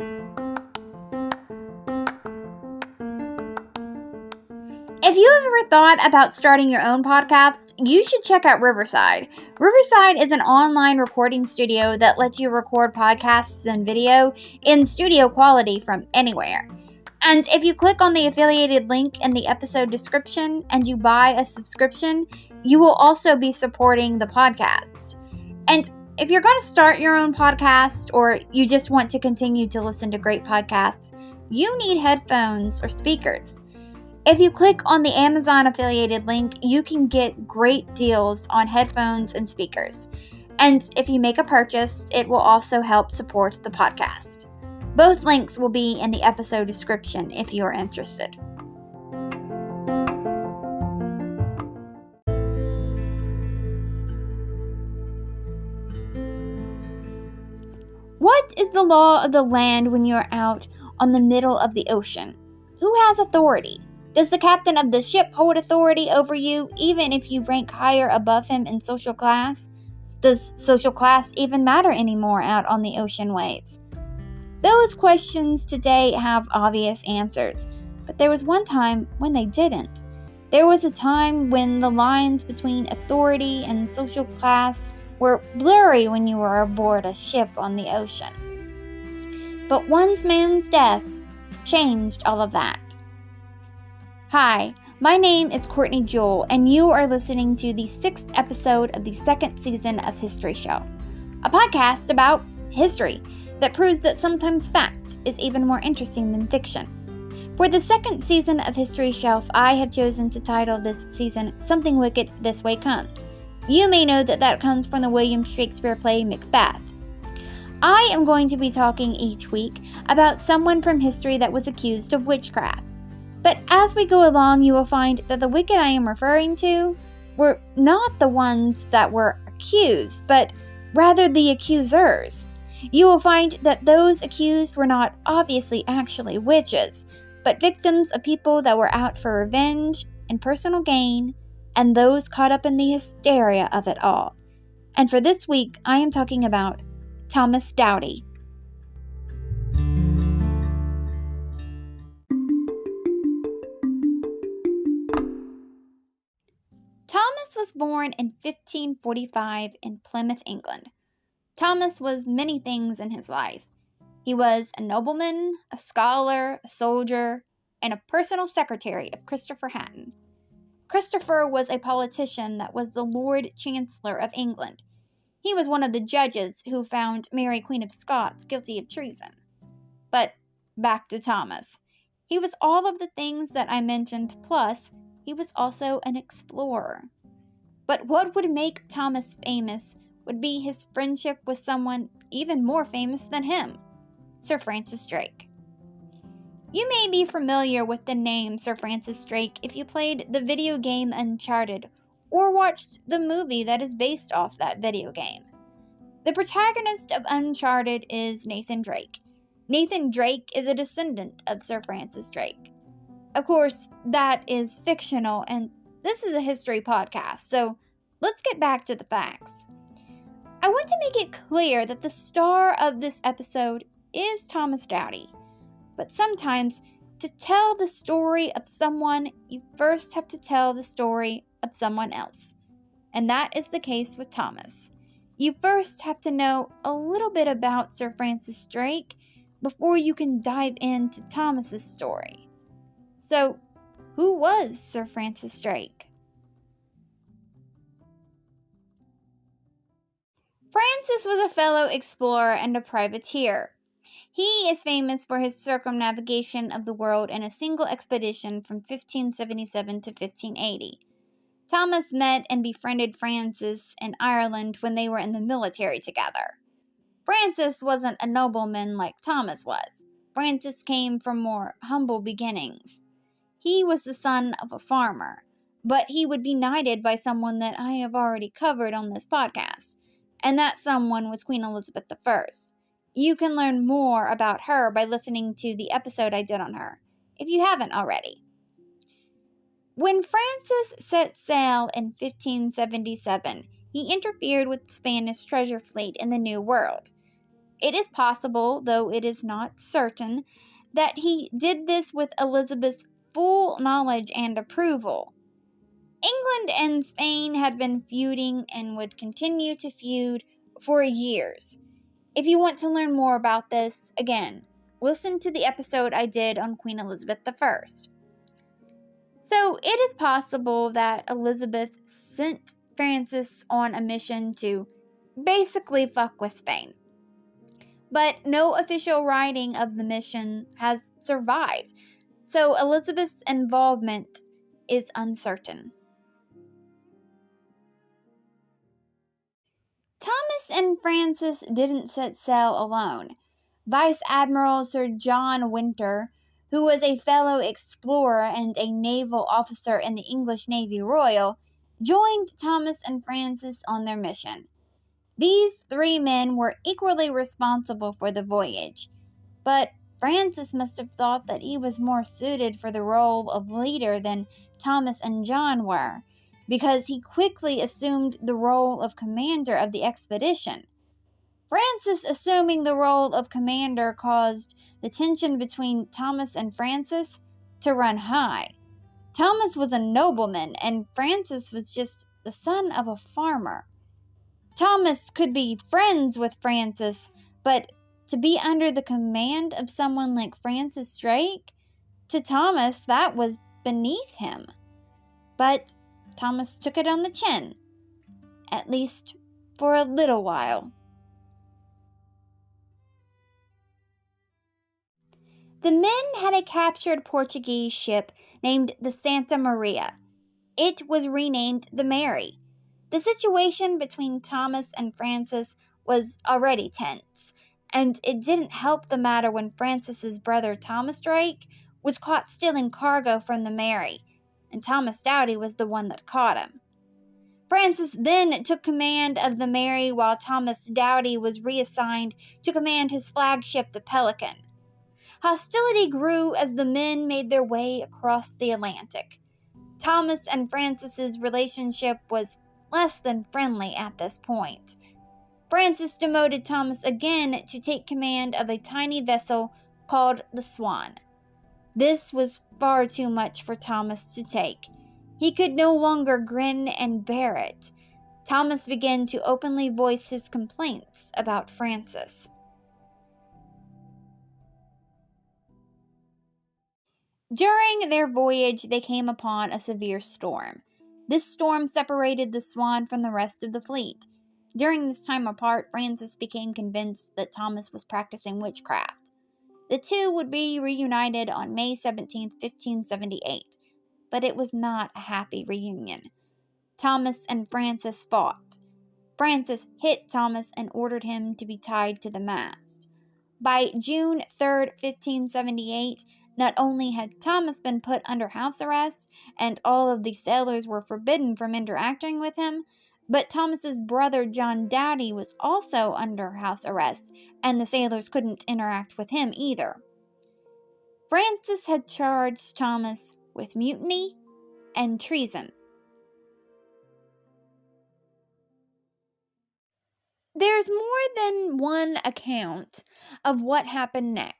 If you have ever thought about starting your own podcast, you should check out Riverside. Riverside is an online recording studio that lets you record podcasts and video in studio quality from anywhere. And if you click on the affiliated link in the episode description and you buy a subscription, you will also be supporting the podcast. And if you're going to start your own podcast or you just want to continue to listen to great podcasts, you need headphones or speakers. If you click on the Amazon affiliated link, you can get great deals on headphones and speakers. And if you make a purchase, it will also help support the podcast. Both links will be in the episode description if you are interested. What is the law of the land when you are out on the middle of the ocean? Who has authority? Does the captain of the ship hold authority over you, even if you rank higher above him in social class? Does social class even matter anymore out on the ocean waves? Those questions today have obvious answers, but there was one time when they didn't. There was a time when the lines between authority and social class were blurry when you were aboard a ship on the ocean. But one man's death changed all of that. Hi, my name is Courtney Jewell, and you are listening to the 6th episode of the 2nd season of History Shelf, a podcast about history that proves that sometimes fact is even more interesting than fiction. For the 2nd season of History Shelf, I have chosen to title this season Something Wicked This Way Comes. You may know that comes from the William Shakespeare play Macbeth. I am going to be talking each week about someone from history that was accused of witchcraft. But as we go along, you will find that the wicked I am referring to were not the ones that were accused, but rather the accusers. You will find that those accused were not obviously actually witches, but victims of people that were out for revenge and personal gain, and those caught up in the hysteria of it all. And for this week, I am talking about Thomas Doughty. Thomas was born in 1545 in Plymouth, England. Thomas was many things in his life. He was a nobleman, a scholar, a soldier, and a personal secretary of Christopher Hatton. Christopher was a politician that was the Lord Chancellor of England. He was one of the judges who found Mary, Queen of Scots, guilty of treason. But back to Thomas. He was all of the things that I mentioned, plus he was also an explorer. But what would make Thomas famous would be his friendship with someone even more famous than him, Sir Francis Drake. You may be familiar with the name Sir Francis Drake if you played the video game Uncharted or watched the movie that is based off that video game. The protagonist of Uncharted is Nathan Drake. Nathan Drake is a descendant of Sir Francis Drake. Of course, that is fictional, and this is a history podcast, so let's get back to the facts. I want to make it clear that the star of this episode is Thomas Doughty, but sometimes to tell the story of someone, you first have to tell the story of someone else, and that is the case with Thomas. You first have to know a little bit about Sir Francis Drake before you can dive into Thomas's story. So, who was Sir Francis Drake? Francis was a fellow explorer and a privateer. He is famous for his circumnavigation of the world in a single expedition from 1577 to 1580. Thomas met and befriended Francis in Ireland when they were in the military together. Francis wasn't a nobleman like Thomas was. Francis came from more humble beginnings. He was the son of a farmer, but he would be knighted by someone that I have already covered on this podcast, and that someone was Queen Elizabeth I. You can learn more about her by listening to the episode I did on her, if you haven't already. When Francis set sail in 1577, he interfered with the Spanish treasure fleet in the New World. It is possible, though it is not certain, that he did this with Elizabeth's full knowledge and approval. England and Spain had been feuding and would continue to feud for years. If you want to learn more about this, again, listen to the episode I did on Queen Elizabeth I. So it is possible that Elizabeth sent Francis on a mission to basically fuck with Spain. But no official writing of the mission has survived, so Elizabeth's involvement is uncertain. Thomas and Francis didn't set sail alone. Vice Admiral Sir John Winter, who was a fellow explorer and a naval officer in the English Navy Royal, joined Thomas and Francis on their mission. These three men were equally responsible for the voyage, but Francis must have thought that he was more suited for the role of leader than Thomas and John were, because he quickly assumed the role of commander of the expedition. Francis assuming the role of commander caused the tension between Thomas and Francis to run high. Thomas was a nobleman, and Francis was just the son of a farmer. Thomas could be friends with Francis, but to be under the command of someone like Francis Drake, to Thomas, that was beneath him. But Thomas took it on the chin, at least for a little while. The men had a captured Portuguese ship named the Santa Maria. It was renamed the Mary. The situation between Thomas and Francis was already tense, and it didn't help the matter when Francis's brother Thomas Drake was caught stealing cargo from the Mary, and Thomas Doughty was the one that caught him. Francis then took command of the Mary while Thomas Doughty was reassigned to command his flagship, the Pelican. Hostility grew as the men made their way across the Atlantic. Thomas and Francis's relationship was less than friendly at this point. Francis demoted Thomas again to take command of a tiny vessel called the Swan. This was far too much for Thomas to take. He could no longer grin and bear it. Thomas began to openly voice his complaints about Francis. During their voyage, they came upon a severe storm. This storm separated the Swan from the rest of the fleet. During this time apart, Francis became convinced that Thomas was practicing witchcraft. The two would be reunited on May 17, 1578, but it was not a happy reunion. Thomas and Francis fought. Francis hit Thomas and ordered him to be tied to the mast. By June 3, 1578, not only had Thomas been put under house arrest, and all of the sailors were forbidden from interacting with him, but Thomas's brother John Doughty was also under house arrest, and the sailors couldn't interact with him either. Francis had charged Thomas with mutiny and treason. There's more than one account of what happened next.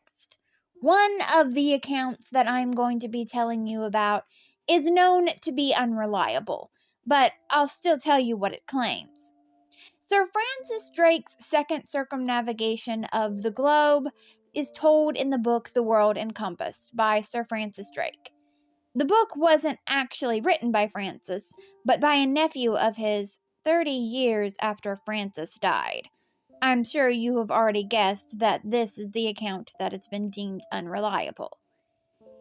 One of the accounts that I'm going to be telling you about is known to be unreliable, but I'll still tell you what it claims. Sir Francis Drake's second circumnavigation of the globe is told in the book The World Encompassed by Sir Francis Drake. The book wasn't actually written by Francis, but by a nephew of his 30 years after Francis died. I'm sure you have already guessed that this is the account that has been deemed unreliable.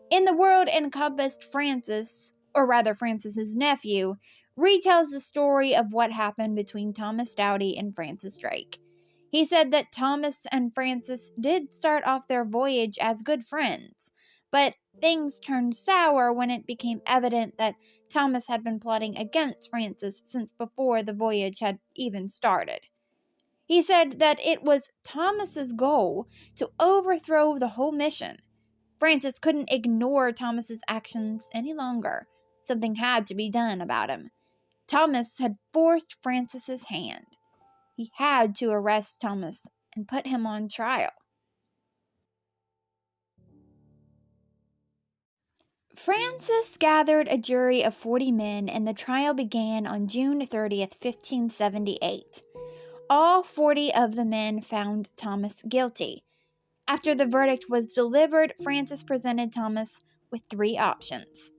In The World Encompassed, Francis, or rather Francis's nephew, retells the story of what happened between Thomas Doughty and Francis Drake. He said that Thomas and Francis did start off their voyage as good friends, but things turned sour when it became evident that Thomas had been plotting against Francis since before the voyage had even started. He said that it was Thomas's goal to overthrow the whole mission. Francis couldn't ignore Thomas's actions any longer. Something had to be done about him. Thomas had forced Francis's hand. He had to arrest Thomas and put him on trial. Francis gathered a jury of 40 men, and the trial began on June 30th, 1578. All 40 of the men found Thomas guilty. After the verdict was delivered, Francis presented Thomas with 3 options.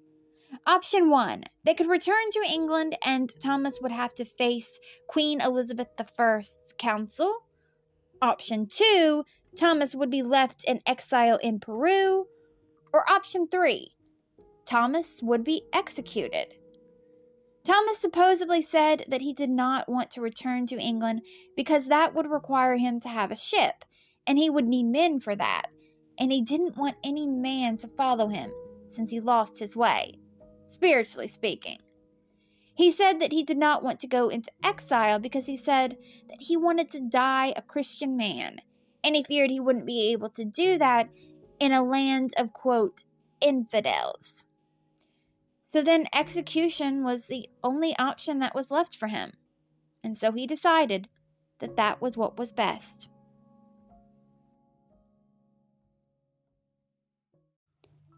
Option 1, they could return to England and Thomas would have to face Queen Elizabeth I's council. Option 2, Thomas would be left in exile in Peru. Or option 3, Thomas would be executed. Thomas supposedly said that he did not want to return to England because that would require him to have a ship, and he would need men for that, and he didn't want any man to follow him since he lost his way, spiritually speaking. He said that he did not want to go into exile because he said that he wanted to die a Christian man, and he feared he wouldn't be able to do that in a land of, quote, infidels. So then execution was the only option that was left for him, and so he decided that that was what was best.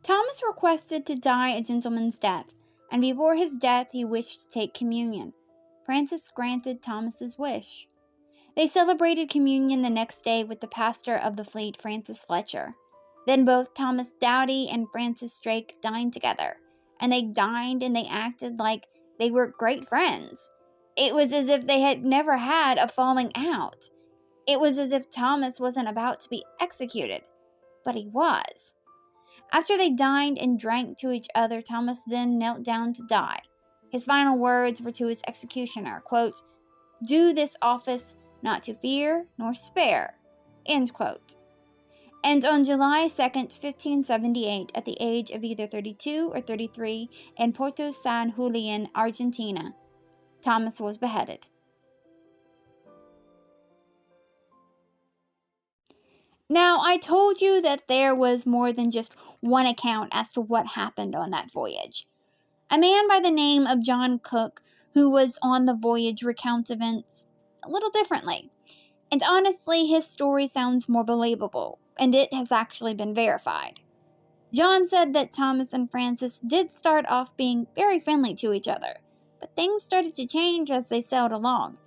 Thomas requested to die a gentleman's death, and before his death he wished to take communion. Francis granted Thomas's wish. They celebrated communion the next day with the pastor of the fleet, Francis Fletcher. Then both Thomas Doughty and Francis Drake dined together, and they dined and they acted like they were great friends. It was as if they had never had a falling out. It was as if Thomas wasn't about to be executed, but he was. After they dined and drank to each other, Thomas then knelt down to die. His final words were to his executioner, quote, "Do this office not to fear nor spare," end quote. And on July 2nd, 1578, at the age of either 32 or 33, in Porto San Julian, Argentina, Thomas was beheaded. Now, I told you that there was more than just one account as to what happened on that voyage. A man by the name of John Cook, who was on the voyage, recounts events a little differently. And honestly, his story sounds more believable, and it has actually been verified. John said that Thomas and Francis did start off being very friendly to each other, but things started to change as they sailed along.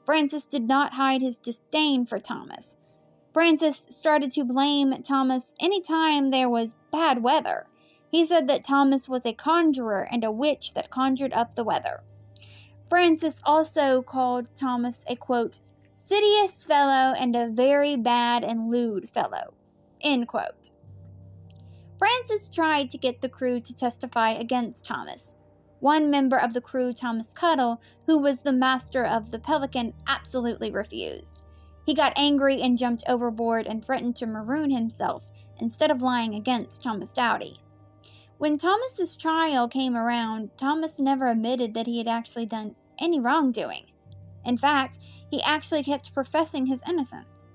Francis did not hide his disdain for Thomas. Francis started to blame Thomas anytime there was bad weather. He said that Thomas was a conjurer and a witch that conjured up the weather. Francis also called Thomas a, quote, "insidious fellow and a very bad and lewd fellow," end quote. Francis tried to get the crew to testify against Thomas. One member of the crew, Thomas Cuttle, who was the master of the Pelican, absolutely refused. He got angry and jumped overboard and threatened to maroon himself instead of lying against Thomas Doughty. When Thomas's trial came around, Thomas never admitted that he had actually done any wrongdoing. In fact, he actually kept professing his innocence.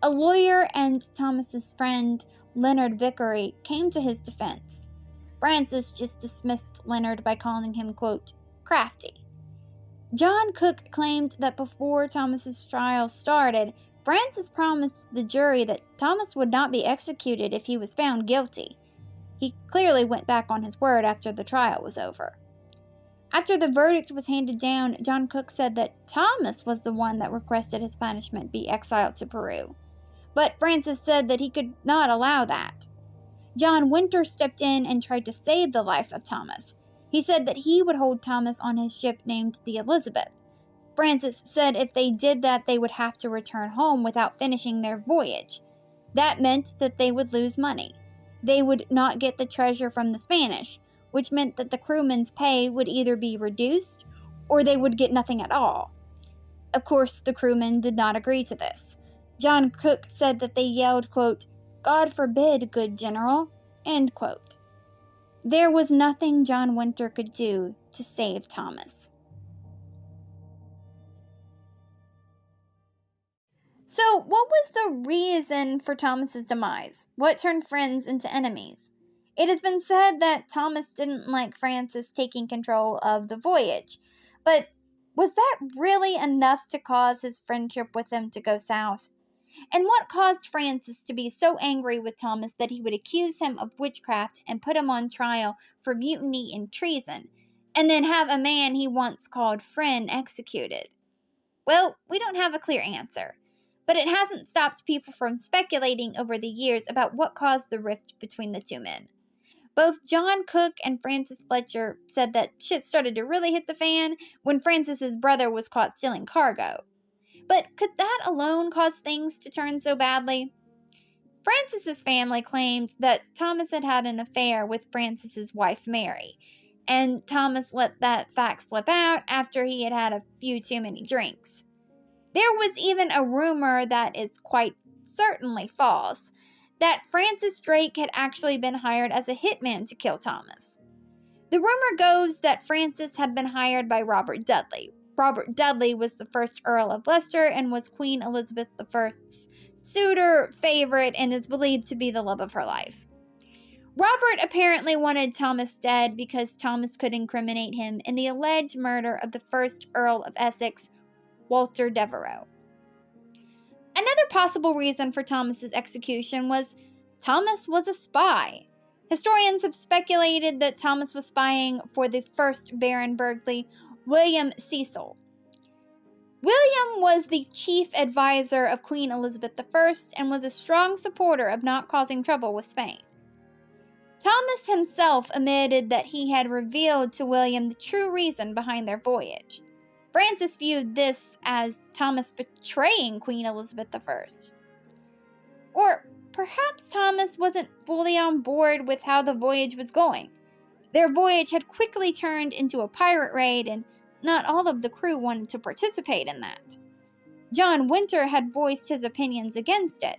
A lawyer and Thomas's friend, Leonard Vickery, came to his defense. Francis just dismissed Leonard by calling him, quote, crafty. John Cook claimed that before Thomas's trial started, Francis promised the jury that Thomas would not be executed if he was found guilty. He clearly went back on his word after the trial was over. After the verdict was handed down, John Cook said that Thomas was the one that requested his punishment be exiled to Peru. But Francis said that he could not allow that. John Winter stepped in and tried to save the life of Thomas. He said that he would hold Thomas on his ship named the Elizabeth. Francis said if they did that, they would have to return home without finishing their voyage. That meant that they would lose money. They would not get the treasure from the Spanish, which meant that the crewmen's pay would either be reduced or they would get nothing at all. Of course, the crewmen did not agree to this. John Cook said that they yelled, quote, "God forbid, good general," end quote. There was nothing John Winter could do to save Thomas. So, what was the reason for Thomas's demise? What turned friends into enemies? It has been said that Thomas didn't like Francis taking control of the voyage, but was that really enough to cause his friendship with him to go south? And what caused Francis to be so angry with Thomas that he would accuse him of witchcraft and put him on trial for mutiny and treason, and then have a man he once called friend executed? Well, we don't have a clear answer, but it hasn't stopped people from speculating over the years about what caused the rift between the two men. Both John Cook and Francis Fletcher said that shit started to really hit the fan when Francis's brother was caught stealing cargo. But could that alone cause things to turn so badly? Francis's family claimed that Thomas had had an affair with Francis's wife Mary, and Thomas let that fact slip out after he had had a few too many drinks. There was even a rumor that is quite certainly false, that Francis Drake had actually been hired as a hitman to kill Thomas. The rumor goes that Francis had been hired by Robert Dudley. Robert Dudley was the first Earl of Leicester and was Queen Elizabeth I's suitor favorite and is believed to be the love of her life. Robert apparently wanted Thomas dead because Thomas could incriminate him in the alleged murder of the first Earl of Essex, Walter Devereux. Another possible reason for Thomas's execution was Thomas was a spy. Historians have speculated that Thomas was spying for the first Baron Burghley, William Cecil. William was the chief advisor of Queen Elizabeth I and was a strong supporter of not causing trouble with Spain. Thomas himself admitted that he had revealed to William the true reason behind their voyage. Francis viewed this as Thomas betraying Queen Elizabeth I. Or perhaps Thomas wasn't fully on board with how the voyage was going. Their voyage had quickly turned into a pirate raid, and not all of the crew wanted to participate in that. John Winter had voiced his opinions against it.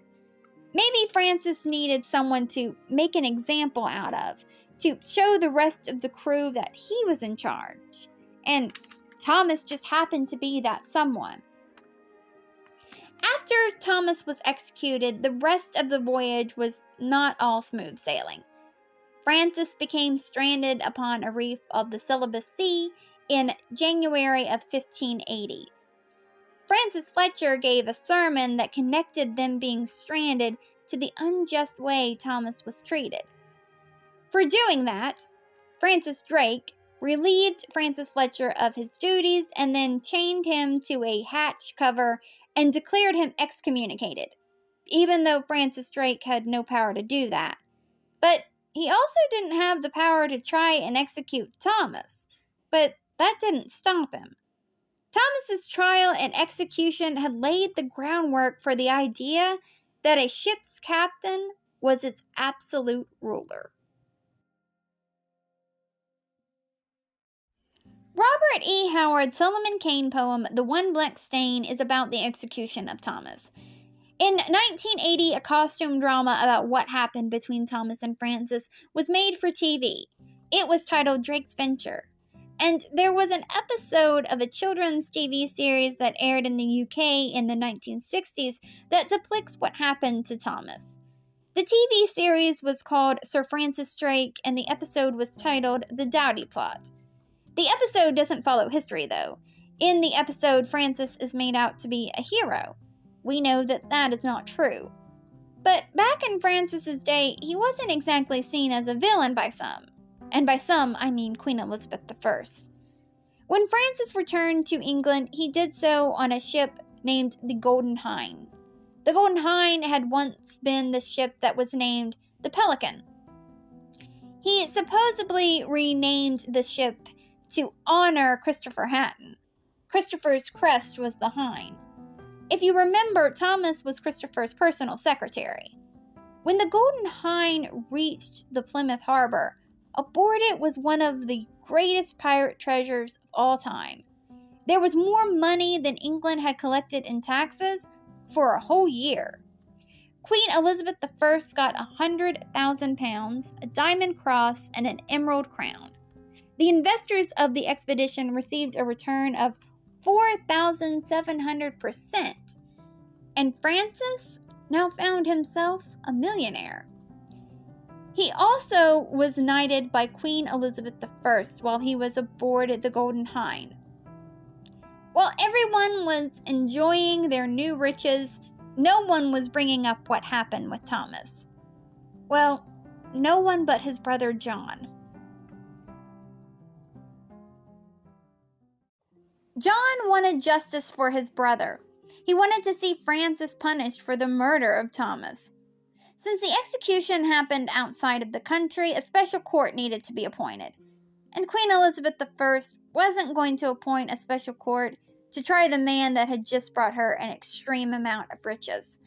Maybe Francis needed someone to make an example out of, to show the rest of the crew that he was in charge. And Thomas just happened to be that someone. After Thomas was executed, the rest of the voyage was not all smooth sailing. Francis became stranded upon a reef of the Celebes Sea in January of 1580. Francis Fletcher gave a sermon that connected them being stranded to the unjust way Thomas was treated. For doing that, Francis Drake relieved Francis Fletcher of his duties and then chained him to a hatch cover and declared him excommunicated, even though Francis Drake had no power to do that. But he also didn't have the power to try and execute Thomas, but that didn't stop him. Thomas's trial and execution had laid the groundwork for the idea that a ship's captain was its absolute ruler. Robert E. Howard's Solomon Kane poem, The One Black Stain, is about the execution of Thomas. In 1980, a costume drama about what happened between Thomas and Francis was made for TV. It was titled Drake's Venture. And there was an episode of a children's TV series that aired in the UK in the 1960s that depicts what happened to Thomas. The TV series was called Sir Francis Drake, and the episode was titled The Doughty Plot. The episode doesn't follow history, though. In the episode, Francis is made out to be a hero. We know that that is not true. But back in Francis's day, he wasn't exactly seen as a villain by some. And by some, I mean Queen Elizabeth I. When Francis returned to England, he did so on a ship named the Golden Hind. The Golden Hind had once been the ship that was named the Pelican. He supposedly renamed the ship to honor Christopher Hatton. Christopher's crest was the hind. If you remember, Thomas was Christopher's personal secretary. When the Golden Hind reached the Plymouth Harbor, aboard it was one of the greatest pirate treasures of all time. There was more money than England had collected in taxes for a whole year. Queen Elizabeth I got £100,000, a diamond cross, and an emerald crown. The investors of the expedition received a return of 4,700%, and Francis now found himself a millionaire. He also was knighted by Queen Elizabeth I while he was aboard the Golden Hind. While everyone was enjoying their new riches, no one was bringing up what happened with Thomas. Well, no one but his brother John. John wanted justice for his brother. He wanted to see Francis punished for the murder of Thomas. Since the execution happened outside of the country, a special court needed to be appointed. And Queen Elizabeth I wasn't going to appoint a special court to try the man that had just brought her an extreme amount of riches.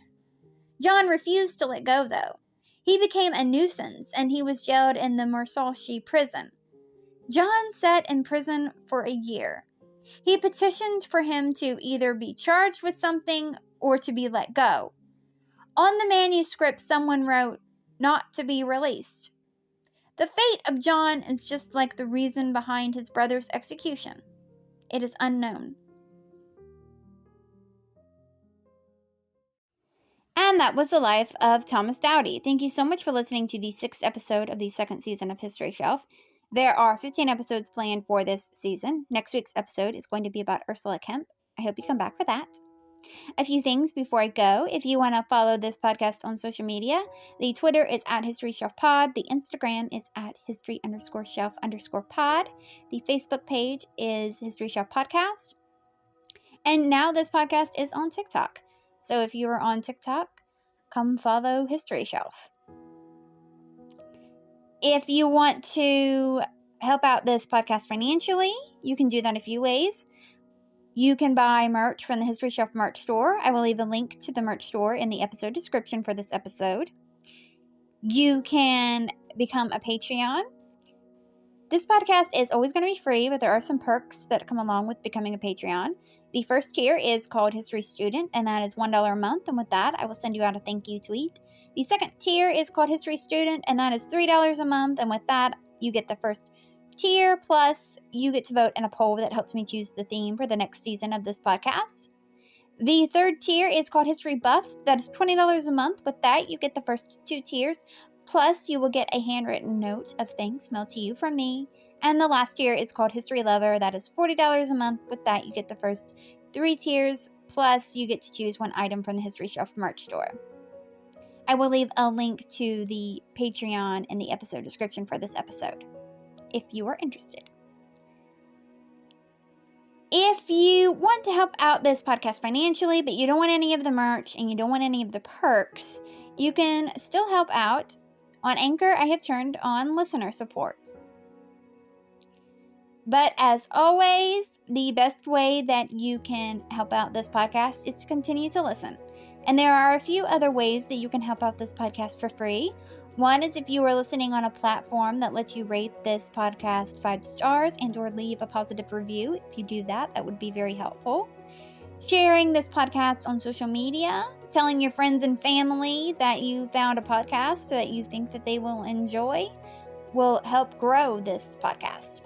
John refused to let go, though. He became a nuisance, and he was jailed in the Marshalsea prison. John sat in prison for a year. He petitioned for him to either be charged with something or to be let go. On the manuscript, someone wrote, "Not to be released." The fate of John is just like the reason behind his brother's execution. It is unknown. And that was the life of Thomas Doughty. Thank you so much for listening to the 6th episode of the 2nd season of History Shelf. There are 15 episodes planned for this season. Next week's episode is going to be about Ursula Kemp. I hope you come back for that. A few things before I go. If you want to follow this podcast on social media, the Twitter is at HistoryShelfPod. The Instagram is at History_Shelf_pod. The Facebook page is History Shelf Podcast. And now this podcast is on TikTok. So if you are on TikTok, come follow History Shelf. If you want to help out this podcast financially, you can do that a few ways. You can buy merch from the History Shelf merch store. I will leave a link to the merch store in the episode description for this episode. You can become a Patreon. This podcast is always going to be free, but there are some perks that come along with becoming a Patreon. The first tier is called History Student, and that is $1 a month, and with that, I will send you out a thank you tweet. The second tier is called History Student, and that is $3 a month, and with that, you get the first tier, plus you get to vote in a poll that helps me choose the theme for the next season of this podcast. The third tier is called History Buff. That is $20 a month. With that, you get the first 2 tiers, plus you will get a handwritten note of thanks mailed to you from me. And the last tier is called History Lover. That is $40 a month. With that, you get the first 3 tiers, plus you get to choose one item from the History Shelf merch store. I will leave a link to the Patreon in the episode description for this episode, if you are interested. If you want to help out this podcast financially, but you don't want any of the merch and you don't want any of the perks, you can still help out. On Anchor, I have turned on listener support. But as always, the best way that you can help out this podcast is to continue to listen. And there are a few other ways that you can help out this podcast for free. One is if you are listening on a platform that lets you rate this podcast 5 stars and or leave a positive review. If you do that, that would be very helpful. Sharing this podcast on social media, telling your friends and family that you found a podcast that you think that they will enjoy will help grow this podcast.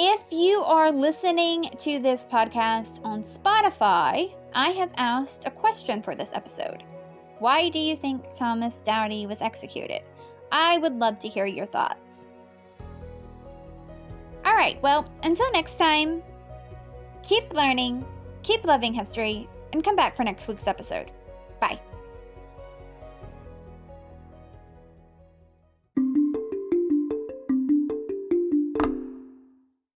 If you are listening to this podcast on Spotify, I have asked a question for this episode. Why do you think Thomas Doughty was executed? I would love to hear your thoughts. Alright, well, until next time, keep learning, keep loving history, and come back for next week's episode. Bye.